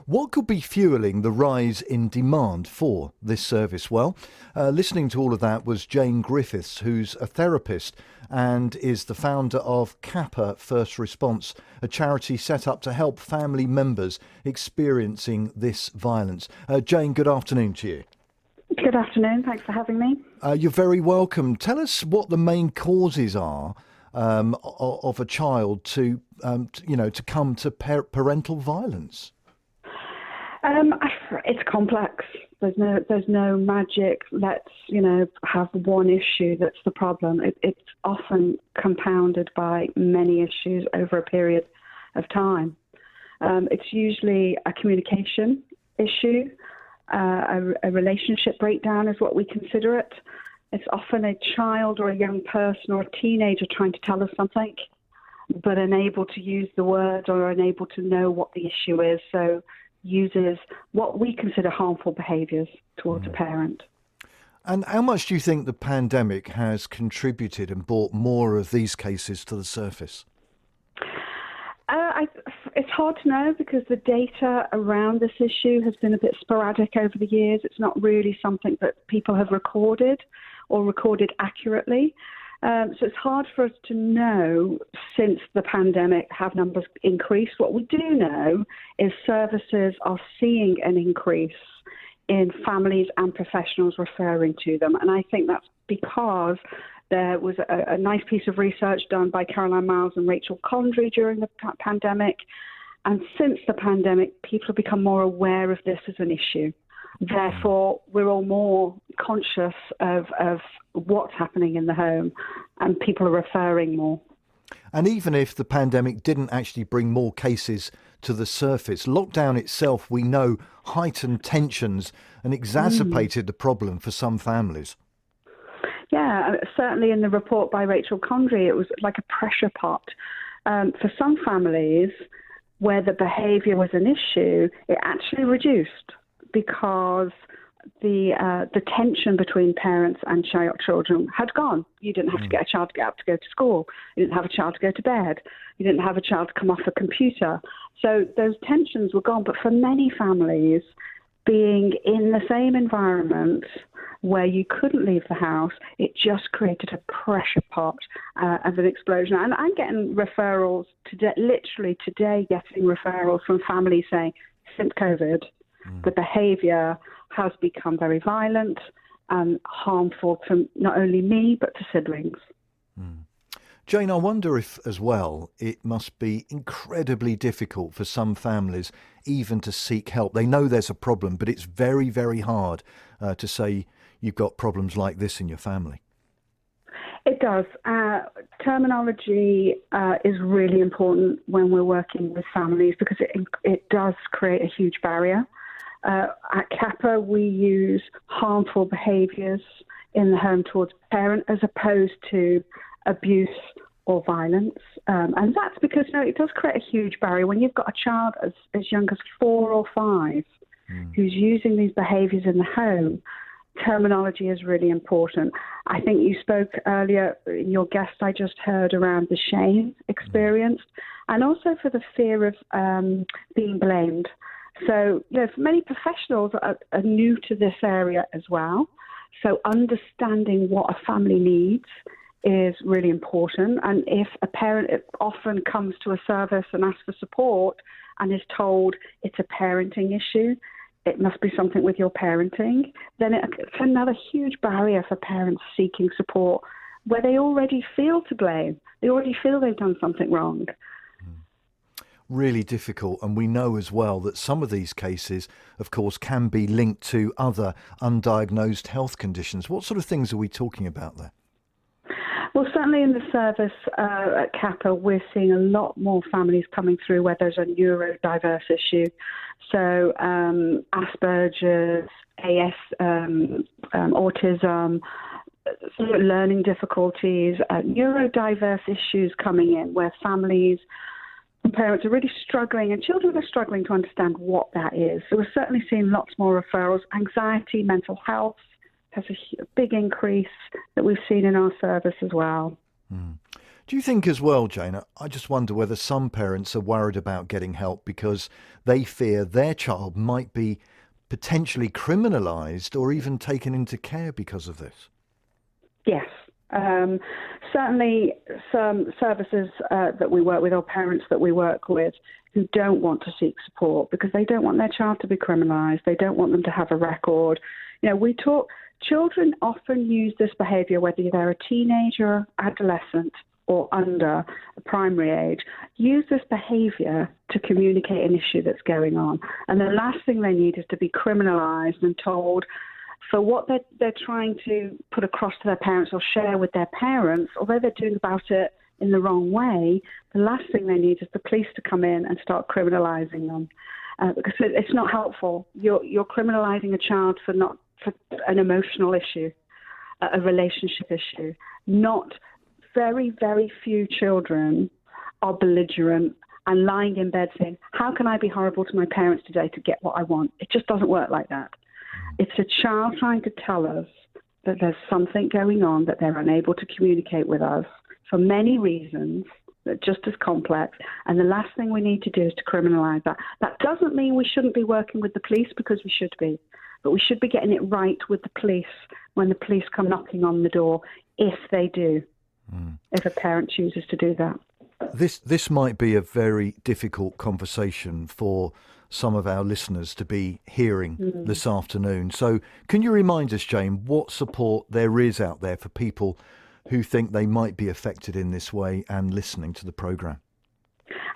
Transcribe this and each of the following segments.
What could be fueling the rise in demand for this service? Well, listening to all of that was Jane Griffiths, who's a therapist and is the founder of Capa First Response, a charity set up to help family members experiencing this violence. Jane, good afternoon to you. Good afternoon. Thanks for having me. You're very welcome. Tell us what the main causes are of a child to come to parental violence. It's complex. There's no magic. Let's have one issue that's the problem. It's often compounded by many issues over a period of time. It's usually a communication issue. A relationship breakdown is what we consider it. It's often a child or a young person or a teenager trying to tell us something, but unable to use the words or unable to know what the issue is. So uses what we consider harmful behaviours towards a parent. And how much do you think the pandemic has contributed and brought more of these cases to the surface? It's hard to know because the data around this issue has been a bit sporadic over the years. It's not really something that people have recorded or recorded accurately. So it's hard for us to know since the pandemic have numbers increased. What we do know is services are seeing an increase in families and professionals referring to them. And I think that's because there was a nice piece of research done by Caroline Miles and Rachel Condry during the pandemic. And since the pandemic, people have become more aware of this as an issue. Therefore, we're all more conscious of what's happening in the home, and people are referring more. And even if the pandemic didn't actually bring more cases to the surface, lockdown itself, we know, heightened tensions and exacerbated the problem for some families. Yeah, certainly in the report by Rachel Condry, it was like a pressure pot. For some families where the behaviour was an issue, it actually reduced because the tension between parents and children had gone. You didn't have to get a child to get up to go to school. You didn't have a child to go to bed. You didn't have a child to come off a computer. So those tensions were gone. But for many families, being in the same environment where you couldn't leave the house, it just created a pressure pot of an explosion. And I'm getting referrals today, literally today, getting referrals from families saying, since COVID, the behaviour has become very violent and harmful to not only me, but to siblings. Jane, I wonder if, as well, it must be incredibly difficult for some families even to seek help. They know there's a problem, but it's very, very hard to say you've got problems like this in your family. It does. Terminology is really important when we're working with families because it does create a huge barrier. At Capa, we use harmful behaviours in the home towards a parent as opposed to abuse or violence. And that's because it does create a huge barrier. When you've got a child as young as 4 or 5 who's using these behaviours in the home, terminology is really important. I think you spoke earlier, your guest I just heard, around the shame experienced and also for the fear of being blamed. So, many professionals are new to this area as well. So understanding what a family needs is really important. And if a parent often comes to a service and asks for support and is told it's a parenting issue, it must be something with your parenting, then it's another huge barrier for parents seeking support where they already feel to blame. They already feel they've done something wrong. Really difficult. And we know as well that some of these cases, of course, can be linked to other undiagnosed health conditions. What sort of things are we talking about there? Well, certainly in the service at Capa, we're seeing a lot more families coming through where there's a neurodiverse issue. So Asperger's, autism, learning difficulties, neurodiverse issues coming in where families and parents are really struggling and children are struggling to understand what that is. So we're certainly seeing lots more referrals. Anxiety, mental health has a big increase that we've seen in our service as well. Do you think as well, Jane, I just wonder whether some parents are worried about getting help because they fear their child might be potentially criminalised or even taken into care because of this? Yes. Certainly some services that we work with, or parents that we work with, who don't want to seek support because they don't want their child to be criminalised. They don't want them to have a record. Children often use this behaviour, whether they're a teenager, adolescent, or under the primary age, use this behaviour to communicate an issue that's going on. And the last thing they need is to be criminalised and told for what they're trying to put across to their parents or share with their parents, although they're doing about it in the wrong way. The last thing they need is the police to come in and start criminalising them, because it's not helpful. You're criminalising a child for an emotional issue, a relationship issue. Not very, very few children are belligerent and lying in bed saying, "How can I be horrible to my parents today to get what I want?" It just doesn't work like that. It's a child trying to tell us that there's something going on that they're unable to communicate with us for many reasons that are just as complex. And the last thing we need to do is to criminalise that. That doesn't mean we shouldn't be working with the police, because we should be. But we should be getting it right with the police when the police come knocking on the door, if they do, if a parent chooses to do that. This might be a very difficult conversation for some of our listeners to be hearing this afternoon. So can you remind us, Jane, what support there is out there for people who think they might be affected in this way and listening to the programme?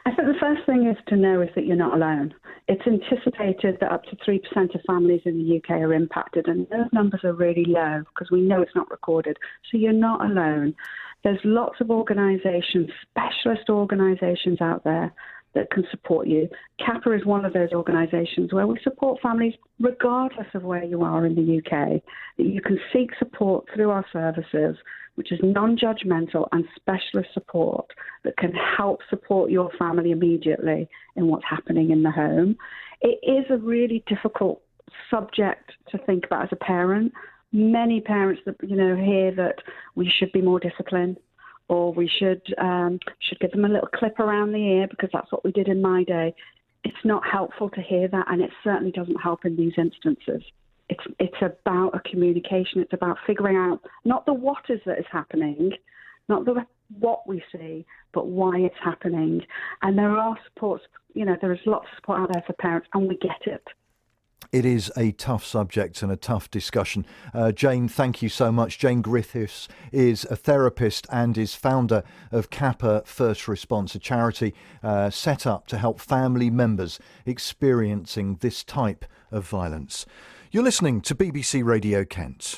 I think the first thing is to know is that you're not alone. It's anticipated that up to 3% of families in the UK are impacted, and those numbers are really low because we know it's not recorded. So you're not alone. There's lots of organisations, specialist organisations out there that can support you. Capa is one of those organisations where we support families regardless of where you are in the UK. That you can seek support through our services, which is non-judgmental and specialist support that can help support your family immediately in what's happening in the home. It is a really difficult subject to think about as a parent. Many parents that hear that we should be more disciplined, or we should give them a little clip around the ear because that's what we did in my day. It's not helpful to hear that, and it certainly doesn't help in these instances. It's about a communication. It's about figuring out not the what is that is happening, not the what we see, but why it's happening. And there are supports, there is lots of support out there for parents, and we get it. It is a tough subject and a tough discussion. Jane, thank you so much. Jane Griffiths is a therapist and is founder of Capa First Response, a charity set up to help family members experiencing this type of violence. You're listening to BBC Radio Kent.